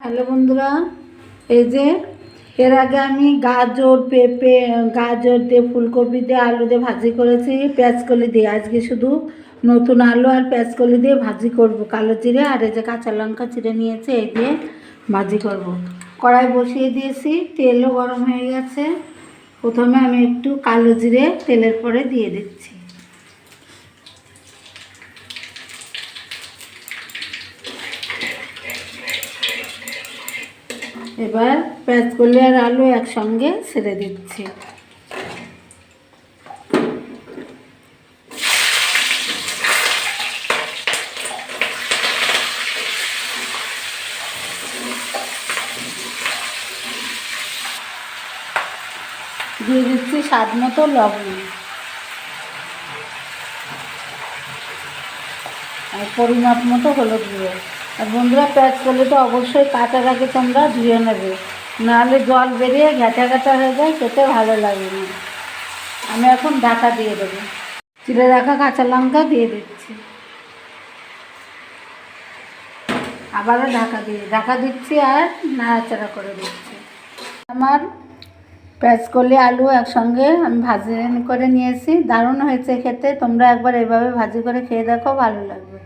Hello বন্ধুরা, এই যে এর আগে আমি গাজর পেঁপে গাজর দিয়ে ফুলকপি দিয়ে আলু দিয়ে ভাজি করেছি পেঁয়াজকলি দিয়ে। আজকে শুধু নতুন আলু আর পেঁয়াজকলি দিয়ে ভাজি করব। কালো জিরে আর এই যে কাঁচা লঙ্কা চিড়ে নিয়েছে, এই দিয়ে ভাজি করব। কড়াই বসিয়ে দিয়েছি, তেলও গরম হয়ে গেছে। প্রথমে আমি একটু কালো জিরে তেলের পরে দিয়ে দিচ্ছি। এবার পেঁয়াজকলি আর আলু একসঙ্গে ছেড়ে দিচ্ছি। দিয়ে দিচ্ছি স্বাদ মতো লবণ আর পরিমাপ মতো হলুদ গুঁড়ো। আর বন্ধুরা, পেঁয়াজকলিটা অবশ্যই কাটার আগে তোমরা ধুয়ে নেবে, নাহলে জল বেরিয়ে ঘ্যাঁটা ঘ্যাঁটা হয়ে যায়, খেতে ভালো লাগে না। আমি এখন ঢাকা দিয়ে দেবো। চিড়ে রাখা কাঁচা লঙ্কা দিয়ে দিচ্ছি, আবারও ঢাকা দিচ্ছি আর নাড়াচাড়া করে দিচ্ছি। আমার পেঁয়াজকলি আলু একসঙ্গে আমি ভাজি করে নিয়েছি, দারুণ হয়েছে খেতে। তোমরা একবার এভাবে ভাজি করে খেয়ে দেখো, ভালো লাগবে।